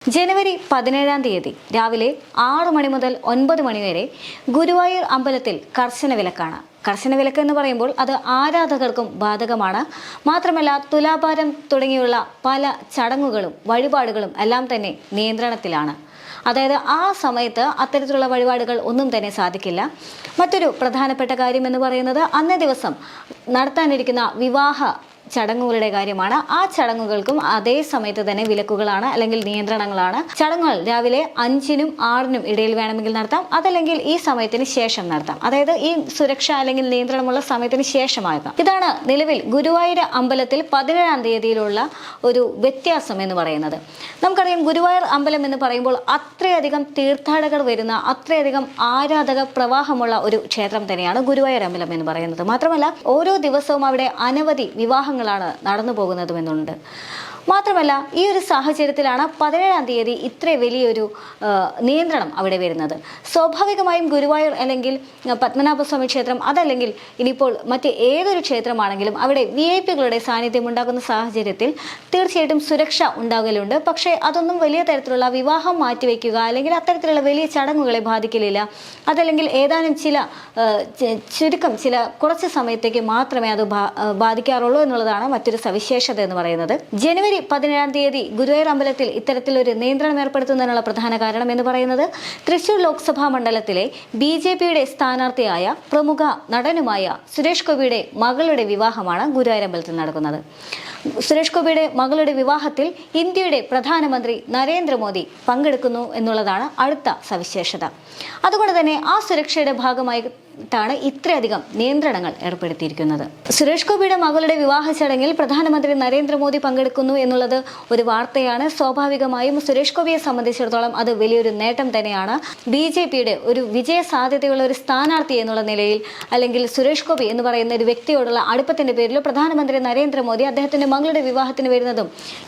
ജനുവരി 17-ാം തീയതി രാവിലെ 6 മണി മുതൽ 9 മണി വരെ ഗുരുവായൂർ അമ്പലത്തിൽ കർശന വിലക്കാണ്. കർശന വിലക്ക് എന്ന് പറയുമ്പോൾ അത് ആരാധകർക്കും ബാധകമാണ്. മാത്രമല്ല തുലാഭാരം തുടങ്ങിയുള്ള പല ചടങ്ങുകളും വഴിപാടുകളും എല്ലാം തന്നെ നിയന്ത്രണത്തിലാണ്. അതായത് ആ സമയത്ത് അത്തരത്തിലുള്ള വഴിപാടുകൾ ഒന്നും തന്നെ സാധിക്കില്ല. മറ്റൊരു പ്രധാനപ്പെട്ട കാര്യം എന്ന് പറയുന്നത് അന്നേ ദിവസം നടത്താനിരിക്കുന്ന വിവാഹ ചടങ്ങുകളുടെ കാര്യമാണ്. ആ ചടങ്ങുകൾക്കും അതേ സമയത്ത് തന്നെ വിലക്കുകളാണ് അല്ലെങ്കിൽ നിയന്ത്രണങ്ങളാണ്. ചടങ്ങുകൾ രാവിലെ 5-നും 6-നും ഇടയിൽ വേണമെങ്കിൽ നടത്താം, അതല്ലെങ്കിൽ ഈ സമയത്തിന് ശേഷം നടത്താം. അതായത് ഈ സുരക്ഷ അല്ലെങ്കിൽ നിയന്ത്രണമുള്ള സമയത്തിന് ശേഷമാകാം. ഇതാണ് നിലവിൽ ഗുരുവായൂർ അമ്പലത്തിൽ 17-ാം തീയതിയിലുള്ള ഒരു വ്യത്യാസം എന്ന് പറയുന്നത്. നമുക്കറിയാം ഗുരുവായൂർ അമ്പലം എന്ന് പറയുമ്പോൾ അത്രയധികം തീർത്ഥാടകർ വരുന്ന, അത്രയധികം ആരാധക പ്രവാഹമുള്ള ഒരു ക്ഷേത്രം തന്നെയാണ് ഗുരുവായൂർ അമ്പലം എന്ന് പറയുന്നത്. മാത്രമല്ല ഓരോ ദിവസവും അവിടെ അനവധി വിവാഹങ്ങളാണ് നടന്നു പോകുന്നതുമെന്നുണ്ട്. മാത്രമല്ല ഈ ഒരു സാഹചര്യത്തിലാണ് 17-ാം തീയതി ഇത്ര വലിയൊരു നിയന്ത്രണം അവിടെ വരുന്നത്. സ്വാഭാവികമായും ഗുരുവായൂർ അല്ലെങ്കിൽ പത്മനാഭസ്വാമി ക്ഷേത്രം, അതല്ലെങ്കിൽ ഇനിയിപ്പോൾ മറ്റ് ഏതൊരു ക്ഷേത്രമാണെങ്കിലും അവിടെ VIP-കളുടെ സാന്നിധ്യം ഉണ്ടാകുന്ന സാഹചര്യത്തിൽ തീർച്ചയായിട്ടും സുരക്ഷ ഉണ്ടാകലുണ്ട്. പക്ഷേ അതൊന്നും വലിയ തരത്തിലുള്ള വിവാഹം മാറ്റിവെക്കുക അല്ലെങ്കിൽ അത്തരത്തിലുള്ള വലിയ ചടങ്ങുകളെ ബാധിക്കലില്ല. അതല്ലെങ്കിൽ ഏതാനും ചില കുറച്ച് സമയത്തേക്ക് മാത്രമേ അത് ബാധിക്കാറുള്ളൂ എന്നുള്ളതാണ് മറ്റൊരു സവിശേഷത എന്ന് പറയുന്നത്. ജനുവരി 17-ാം തീയതി ഗുരുവായൂർ അമ്പലത്തിൽ ഇത്തരത്തിലൊരു നിയന്ത്രണം ഏർപ്പെടുത്തുന്നതിനുള്ള പ്രധാന കാരണം എന്ന് പറയുന്നത് തൃശൂർ ലോക്സഭാ മണ്ഡലത്തിലെ BJPയുടെ സ്ഥാനാർത്ഥിയായ പ്രമുഖ നടനുമായ സുരേഷ് ഗോപിയുടെ മകളുടെ വിവാഹമാണ് ഗുരുവായൂർ അമ്പലത്തിൽ നടക്കുന്നത്. സുരേഷ് ഗോപിയുടെ മകളുടെ വിവാഹത്തിൽ ഇന്ത്യയുടെ പ്രധാനമന്ത്രി നരേന്ദ്രമോദി പങ്കെടുക്കുന്നു എന്നുള്ളതാണ് അടുത്ത സവിശേഷത. അതുകൊണ്ട് തന്നെ ആ സുരക്ഷയുടെ ഭാഗമായിട്ടാണ് ഇത്രയധികം നിയന്ത്രണങ്ങൾ ഏർപ്പെടുത്തിയിരിക്കുന്നത്. സുരേഷ് ഗോപിയുടെ മകളുടെ വിവാഹ ചടങ്ങിൽ പ്രധാനമന്ത്രി നരേന്ദ്രമോദി പങ്കെടുക്കുന്നു എന്നുള്ളത് ഒരു വാർത്തയാണ്. സ്വാഭാവികമായും സുരേഷ് ഗോപിയെ സംബന്ധിച്ചിടത്തോളം അത് വലിയൊരു നേട്ടം തന്നെയാണ്. BJPയുടെ ഒരു വിജയ സാധ്യതയുള്ള ഒരു സ്ഥാനാർത്ഥി എന്നുള്ള നിലയിൽ, അല്ലെങ്കിൽ സുരേഷ് ഗോപി എന്ന് പറയുന്ന ഒരു വ്യക്തിയോടുള്ള അടുപ്പത്തിന്റെ പേരിൽ പ്രധാനമന്ത്രി നരേന്ദ്രമോദി അദ്ദേഹത്തിന്റെ മകളുടെ വിവാഹത്തിന് വരുന്നതും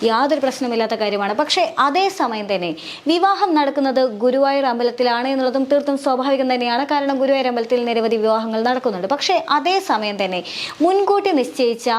യാതൊരു പ്രശ്നമില്ലാത്ത കാര്യമാണ്. പക്ഷേ അതേസമയം തന്നെ വിവാഹം നടക്കുന്നത് ഗുരുവായൂർ അമ്പലത്തിലാണ് എന്നുള്ളതും തീർത്തും സ്വാഭാവികം തന്നെയാണ്. കാരണം ഗുരുവായൂർ അമ്പലത്തിൽ നിരവധി വിവാഹങ്ങൾ നടക്കുന്നുണ്ട്. പക്ഷേ അതേസമയം തന്നെ മുൻകൂട്ടി നിശ്ചയിച്ച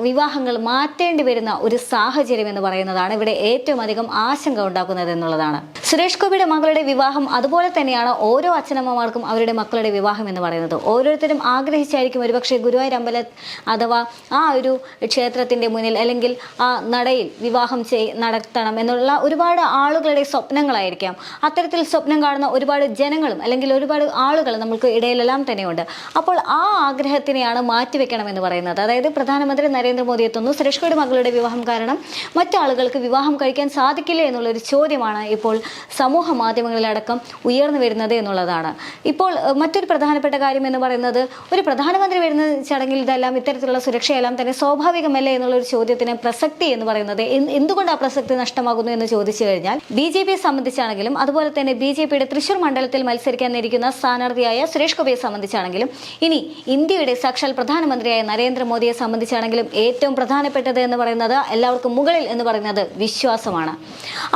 വിവാഹങ്ങൾ മാറ്റേണ്ടി വരുന്ന ഒരു സാഹചര്യം എന്ന് പറയുന്നതാണ് ഇവിടെ ഏറ്റവും അധികം ആശങ്ക ഉണ്ടാക്കുന്നത് എന്നുള്ളതാണ്. സുരേഷ് ഗോപിയുടെ മകളുടെ വിവാഹം അതുപോലെ തന്നെയാണ് ഓരോ അച്ഛനമ്മമാർക്കും അവരുടെ മക്കളുടെ വിവാഹം എന്ന് പറയുന്നത്. ഓരോരുത്തരും ആഗ്രഹിച്ചായിരിക്കും ഒരുപക്ഷെ ഗുരുവായൂർ അമ്പലം അഥവാ ആ ഒരു ക്ഷേത്രത്തിന്റെ മുന്നിൽ അല്ലെങ്കിൽ ആ നടയിൽ വിവാഹം നടത്തണം എന്നുള്ള ഒരുപാട് ആളുകളുടെ സ്വപ്നങ്ങളായിരിക്കാം. അത്തരത്തിൽ സ്വപ്നം കാണുന്ന ഒരുപാട് ജനങ്ങളും അല്ലെങ്കിൽ ഒരുപാട് ആളുകൾ നമുക്ക് ഇടയിലെല്ലാം തന്നെയുണ്ട്. അപ്പോൾ ആ ആഗ്രഹത്തിനെയാണ് മാറ്റിവെക്കണം എന്ന് പറയുന്നത്. അതായത് പ്രധാനമന്ത്രി നരേന്ദ്രമോദി എത്തുന്നു, സുരേഷ് ഗോപിയുടെ മകളുടെ വിവാഹം കാരണം മറ്റാളുകൾക്ക് വിവാഹം കഴിക്കാൻ സാധിക്കില്ല എന്നുള്ളൊരു ചോദ്യമാണ് ഇപ്പോൾ സമൂഹ മാധ്യമങ്ങളിലടക്കം ഉയർന്നു വരുന്നത് എന്നുള്ളതാണ്. ഇപ്പോൾ മറ്റൊരു പ്രധാനപ്പെട്ട കാര്യം എന്ന് പറയുന്നത് ഒരു പ്രധാനമന്ത്രി വരുന്ന ചടങ്ങിൽ ഇത്തരത്തിലുള്ള സുരക്ഷയെല്ലാം തന്നെ സ്വാഭാവികമല്ലേ എന്നുള്ളൊരു ചോദ്യത്തിന് പ്രസക്തി എന്ന് പറയുന്നത് എന്തുകൊണ്ട് ആ പ്രസക്തി നഷ്ടമാകുന്നു എന്ന് ചോദിച്ചു കഴിഞ്ഞാൽ BJPയെ സംബന്ധിച്ചാണെങ്കിലും അതുപോലെ തന്നെ BJPയുടെ തൃശൂർ മണ്ഡലത്തിൽ മത്സരിക്കാനിരിക്കുന്ന സ്ഥാനാർത്ഥിയായ സുരേഷ് ഗോപിയെ സംബന്ധിച്ചാണെങ്കിലും ഇനി ഇന്ത്യയുടെ സാക്ഷാൽ പ്രധാനമന്ത്രിയായ നരേന്ദ്രമോദിയെ സംബന്ധിച്ചാണെങ്കിലും ഏറ്റവും പ്രധാനപ്പെട്ടത് എന്ന് പറയുന്നത് എല്ലാവർക്കും മുകളിൽ എന്ന് പറയുന്നത് വിശ്വാസമാണ്.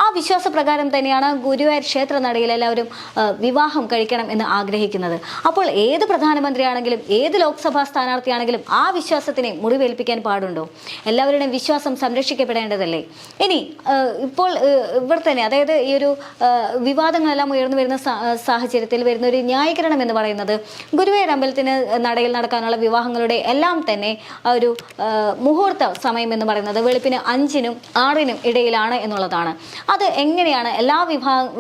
ആ വിശ്വാസപ്രകാരം തന്നെയാണ് ഗുരുവായൂർ ക്ഷേത്ര നടയിൽ എല്ലാവരും വിവാഹം കഴിക്കണം എന്ന് ആഗ്രഹിക്കുന്നത്. അപ്പോൾ ഏത് പ്രധാനമന്ത്രിയാണെങ്കിലും ഏത് ലോക്സഭാ സ്ഥാനാർത്ഥിയാണെങ്കിലും ആ വിശ്വാസത്തിനെ മുറിവേൽപ്പിക്കാൻ പാടുണ്ടോ? എല്ലാവരുടെയും വിശ്വാസം സംരക്ഷിക്കപ്പെടേണ്ടതല്ലേ? ഇനി ഇപ്പോൾ ഇവർ തന്നെ, അതായത് ഈ ഒരു വിവാദങ്ങളെല്ലാം ഉയർന്നു വരുന്ന സാഹചര്യത്തിൽ വരുന്ന ഒരു ന്യായീകരണം എന്ന് പറയുന്നത് ഗുരുവായൂർ അമ്പലത്തിന് നടയിൽ നടക്കാനുള്ള വിവാഹങ്ങളുടെ എല്ലാം തന്നെ ഒരു മുഹൂർത്ത സമയം എന്ന് പറയുന്നത് വെളുപ്പിന് 5-നും 6-നും ഇടയിലാണ് എന്നുള്ളതാണ്. അത് എങ്ങനെയാണ് എല്ലാ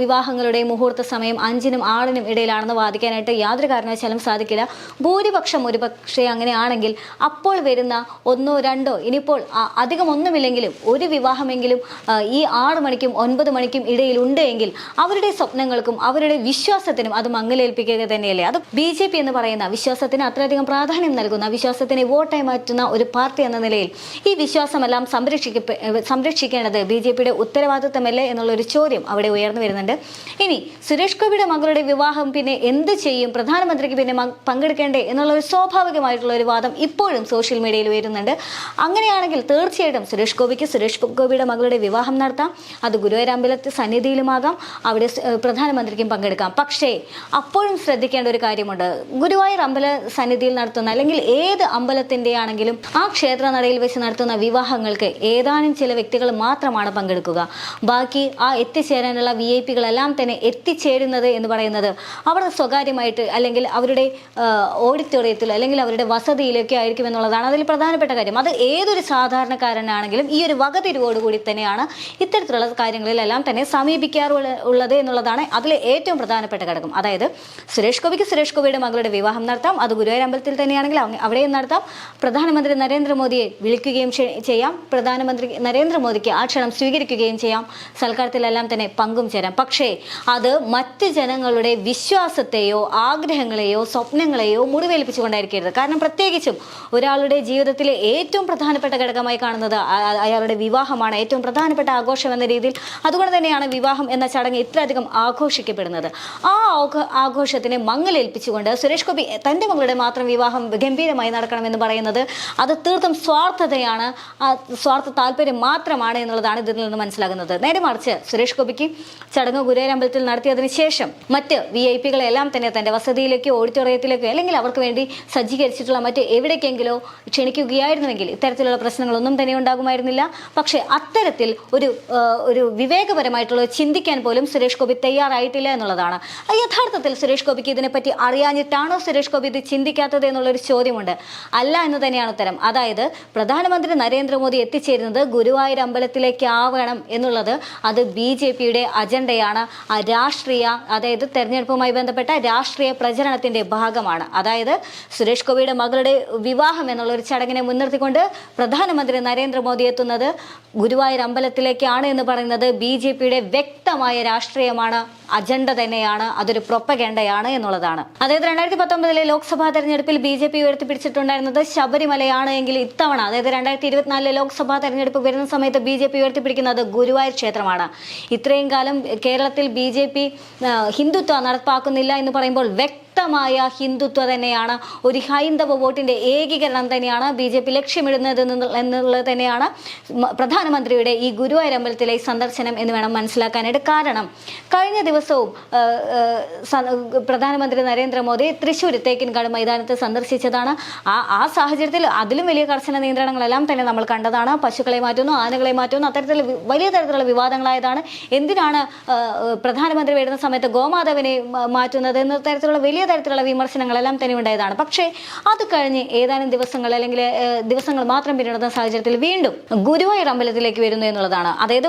വിവാഹങ്ങളുടെയും മുഹൂർത്ത സമയം 5-നും 6-നും ഇടയിലാണെന്ന് വാദിക്കാനായിട്ട് യാതൊരു കാരണവശാലും സാധിക്കില്ല. ഭൂരിപക്ഷം ഒരുപക്ഷെ അങ്ങനെയാണെങ്കിൽ അപ്പോൾ വരുന്ന 1, 2 ഇനിയിപ്പോൾ അധികം ഒന്നുമില്ലെങ്കിലും ഒരു വിവാഹമെങ്കിലും ഈ 6 മണിക്കും 9 മണിക്കും ഇടയിൽ ഉണ്ട് എങ്കിൽ അവരുടെ സ്വപ്നങ്ങൾക്കും അവരുടെ വിശ്വാസത്തിനും അത് മങ്ങലേൽപ്പിക്കുക തന്നെയല്ലേ? അത് BJP എന്ന് പറയുന്ന വിശ്വാസത്തിന് അത്രയധികം പ്രാധാന്യം നൽകുന്ന, വിശ്വാസത്തിനെ വോട്ടായി മാറ്റുന്ന ഒരു പാർട്ടി എന്ന നിലയിൽ ഈ വിശ്വാസമെല്ലാം സംരക്ഷിക്കേണ്ടത് BJPയുടെ ഉത്തരവാദിത്തമല്ലേ എന്നുള്ളൊരു ചോദ്യം അവിടെ ഉയർന്നു വരുന്നുണ്ട്. ഇനി സുരേഷ് ഗോപിയുടെ മകളുടെ വിവാഹം പിന്നെ എന്ത് ചെയ്യും, പ്രധാനമന്ത്രിക്ക് പിന്നെ പങ്കെടുക്കേണ്ടേ എന്നുള്ള ഒരു സ്വാഭാവികമായിട്ടുള്ള ഒരു വാദം ഇപ്പോഴും സോഷ്യൽ മീഡിയയിൽ വരുന്നുണ്ട്. അങ്ങനെയാണെങ്കിൽ അങ്ങനെയാണെങ്കിൽ തീർച്ചയായിട്ടും സുരേഷ് ഗോപിയുടെ മകളുടെ വിവാഹം നടത്താം. അത് ഗുരുവായൂർ അമ്പലത്തിൽ സന്നിധിയിലുമാകാം, അവിടെ പ്രധാനമന്ത്രിക്കും പങ്കെടുക്കാം. പക്ഷേ അപ്പോഴും ശ്രദ്ധിക്കേണ്ട ഒരു കാര്യമുണ്ട്. ഗുരുവായൂർ അമ്പല സന്നിധിയിൽ നടത്തുന്ന അല്ലെങ്കിൽ ഏത് അമ്പലത്തിൻ്റെ ആണെങ്കിലും ആ ക്ഷേത്ര നടയിൽ വെച്ച് നടത്തുന്ന വിവാഹങ്ങൾക്ക് ഏതാനും ചില വ്യക്തികൾ മാത്രമാണ് പങ്കെടുക്കുക. ബാക്കി ആ എത്തിച്ചേരാനുള്ള VIP-കളെല്ലാം തന്നെ എത്തിച്ചേരുന്നത് എന്ന് പറയുന്നത് അവർ സ്വകാര്യമായിട്ട് അല്ലെങ്കിൽ അവരുടെ ഓഡിറ്റോറിയത്തിൽ അല്ലെങ്കിൽ അവരുടെ വസതിയിലൊക്കെ ആയിരിക്കും എന്നുള്ളതാണ് അതിൽ പ്രധാനപ്പെട്ട കാര്യം. അത് ഏതൊരു സാധാരണക്കാരനാണെങ്കിലും ഈ ഒരു വകതിരിവോടുകൂടി തന്നെയാണ് ഇത്തരത്തിലുള്ള കാര്യങ്ങളിലെല്ലാം തന്നെ സമീപിക്കാറുള്ളത് എന്നുള്ളതാണ് അതിലെ ഏറ്റവും പ്രധാനപ്പെട്ട ഘടകം. അതായത് സുരേഷ് ഗോപിയുടെ മകളുടെ വിവാഹം നടത്താം, അത് ഗുരുവായൂർ അമ്പലത്തിൽ തന്നെയാണെങ്കിൽ അവിടെയും നടത്താം. പ്രധാനമന്ത്രി നരേന്ദ്രമോദിയെ വിളിക്കുകയും ചെയ്യാം, പ്രധാനമന്ത്രി നരേന്ദ്രമോദിക്ക് ആ ക്ഷണം സ്വീകരിക്കുകയും ചെയ്യാം, സൽക്കാരത്തിലെല്ലാം തന്നെ പങ്കും ചേരാം. പക്ഷേ അത് മറ്റ് ജനങ്ങളുടെ വിശ്വാസത്തെയോ ആഗ്രഹങ്ങളെയോ സ്വപ്നങ്ങളെയോ മുറിവേൽപ്പിച്ചുകൊണ്ടായിരിക്കരുത്. കാരണം പ്രത്യേകിച്ചും ഒരാളുടെ ജീവിതത്തിലെ ഏറ്റവും പ്രധാനപ്പെട്ട ഘടകമായി കാണുന്നത് അയാളുടെ വിവാഹമാണ്, ഏറ്റവും പ്രധാനപ്പെട്ട ആഘോഷം എന്ന രീതിയിൽ. അതുകൊണ്ട് തന്നെയാണ് വിവാഹം എന്ന ചടങ്ങ് ഇത്രയധികം ആഘോഷിക്കപ്പെടുന്നത്. ആ ആഘോഷത്തിനെ മങ്ങലേൽപ്പിച്ചുകൊണ്ട് സുരേഷ് ഗോപി തൻ്റെ മകളുടെ മാത്രം വിവാഹം ഗംഭീരമായി നടക്കണമെന്ന് പറയുന്നത് അത് തീർത്തും സ്വാർത്ഥതയാണ്, സ്വാർത്ഥ താല്പര്യം മാത്രമാണ് എന്നുള്ളതാണ് ഇതിൽ നിന്ന് മനസ്സിലാകുന്നത്. നേരെ മറിച്ച് സുരേഷ് ഗോപിക്ക് ചടങ്ങ് ഗുരുവായൂർ അമ്പലത്തിൽ നടത്തിയതിനു ശേഷം മറ്റ് VIP-കളെല്ലാം തന്നെ തൻ്റെ വസതിയിലേക്കോ ഓഡിറ്റോറിയത്തിലേക്കോ അല്ലെങ്കിൽ അവർക്ക് വേണ്ടി സജ്ജീകരിച്ചിട്ടുള്ള മറ്റ് എവിടേക്കെങ്കിലോ ക്ഷണിക്കുകയായിരുന്നുവെങ്കിൽ ഇത്തരത്തിലുള്ള പ്രശ്നങ്ങളൊന്നും തന്നെ ഉണ്ടാകുമായിരുന്നില്ല. പക്ഷേ അത്തരത്തിൽ ഒരു വിവേകപരമായിട്ടുള്ള ചിന്തിക്കാൻ പോലും സുരേഷ് ഗോപി തയ്യാറായിട്ടില്ല എന്നുള്ളതാണ്. യഥാർത്ഥത്തിൽ സുരേഷ് ഗോപിക്ക് ഇതിനെപ്പറ്റി അറിയാഞ്ഞിട്ടാണോ സുരേഷ് ഗോപി ഇത് ചിന്തിക്കാത്തത് എന്നുള്ളൊരു ചോദ്യമുണ്ട്. അല്ല എന്ന് തന്നെയാണ് ഉത്തരം. അതായത് പ്രധാനമന്ത്രി നരേന്ദ്രമോദി എത്തിച്ചേരുന്നത് ഗുരുവായൂർ അമ്പലത്തിലേക്കാവണം എന്നുള്ളത് അത് BJP-യുടെ അജണ്ടയാണ്. ആ രാഷ്ട്രീയ, അതായത് തെരഞ്ഞെടുപ്പുമായി ബന്ധപ്പെട്ട രാഷ്ട്രീയ പ്രചരണത്തിന്റെ ഭാഗമാണ്. അതായത് സുരേഷ് ഗോപിയുടെ മകളുടെ വിവാഹം എന്നുള്ള ഒരു ചടങ്ങിനെ മുൻനിർത്തിക്കൊണ്ട് പ്രധാനമന്ത്രി നരേന്ദ്രമോദി എത്തുന്നത് ഗുരുവായൂർ അമ്പലത്തിലേക്കാണ് എന്ന് പറയുന്നത് BJP-യുടെ വ്യക്തമായ രാഷ്ട്രീയമാണ്, അജണ്ട തന്നെയാണ്, അതൊരു പ്രൊപ്പഗൻഡയാണ് എന്നുള്ളതാണ്. അതായത് 2019 ലോക്സഭാ തെരഞ്ഞെടുപ്പിൽ BJP ഉയർത്തിപ്പിടിച്ചിട്ടുണ്ടായിരുന്നത് ശബരിമലയാണ് എങ്കിൽ ഇത്തവണ അതായത് 2024 ലോക്സഭാ തെരഞ്ഞെടുപ്പ് വരുന്ന സമയത്ത് BJP ഉയർത്തിപ്പിടിക്കുന്നത് ഗുരുവായൂർ ക്ഷേത്രമാണ്. ഇത്രയും കാലം കേരളത്തിൽ BJP ഹിന്ദുത്വ നടപ്പാക്കുന്നില്ല എന്ന് പറയുമ്പോൾ വ്യക്തമായ ഹിന്ദുത്വ തന്നെയാണ്, ഒരു ഹൈന്ദവ വോട്ടിന്റെ ഏകീകരണം തന്നെയാണ് BJP ലക്ഷ്യമിടുന്നത് എന്നുള്ളത് തന്നെയാണ് പ്രധാനമന്ത്രിയുടെ ഈ ഗുരുവായൂർ അമ്പലത്തിലെ സന്ദർശനം എന്ന് വേണം മനസ്സിലാക്കാനായിട്ട്. കാരണം കഴിഞ്ഞ ദിവസവും പ്രധാനമന്ത്രി നരേന്ദ്രമോദി തൃശ്ശൂർ തേക്കിൻകാട് മൈതാനത്ത് സന്ദർശിച്ചതാണ്. ആ സാഹചര്യത്തിൽ അതിലും വലിയ കർശന നിയന്ത്രണങ്ങളെല്ലാം തന്നെ നമ്മൾ കണ്ടതാണ്. പശുക്കളെ മാറ്റുന്നു, ആനകളെ മാറ്റുന്നു, അത്തരത്തിൽ വലിയ തരത്തിലുള്ള വിവാദങ്ങളായതാണ്. എന്തിനാണ് പ്രധാനമന്ത്രി വരുന്ന സമയത്ത് ഗോമാതാവിനെ മാറ്റുന്നത് എന്ന തരത്തിലുള്ള വലിയ തരത്തിലുള്ള വിമർശനങ്ങളെല്ലാം തന്നെ ഉണ്ടായതാണ്. പക്ഷേ അത് കഴിഞ്ഞ് ഏതാനും ദിവസങ്ങൾ മാത്രം പിന്നിടുന്ന സാഹചര്യത്തിൽ വീണ്ടും ഗുരുവായൂർ അമ്പലത്തിലേക്ക് വരുന്നു എന്നുള്ളതാണ്. അതായത്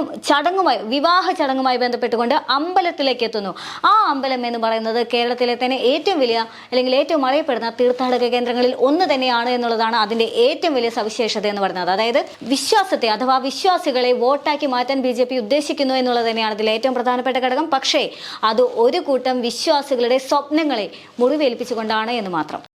വിവാഹ ചടങ്ങുമായി ബന്ധപ്പെട്ടുകൊണ്ട് അമ്പലത്തിലേക്ക് എത്തുന്നു. ആ അമ്പലം എന്ന് പറയുന്നത് കേരളത്തിലെ തന്നെ ഏറ്റവും വലിയ അല്ലെങ്കിൽ ഏറ്റവും അറിയപ്പെടുന്ന തീർത്ഥാടക കേന്ദ്രങ്ങളിൽ ഒന്ന് തന്നെയാണ് എന്നുള്ളതാണ് അതിന്റെ ഏറ്റവും വലിയ സവിശേഷത എന്ന് പറയുന്നത്. അതായത് വിശ്വാസത്തെ അഥവാ വിശ്വാസികളെ വോട്ടാക്കി മാറ്റാൻ BJP ഉദ്ദേശിക്കുന്നു എന്നുള്ളത് തന്നെയാണ് ഇതിൽ ഏറ്റവും പ്രധാനപ്പെട്ട ഘടകം. പക്ഷേ അത് ഒരു കൂട്ടം വിശ്വാസികളുടെ സ്വപ്നങ്ങളെ മുറിവേൽപ്പിച്ചുകൊണ്ടാണ് എന്ന് മാത്രം.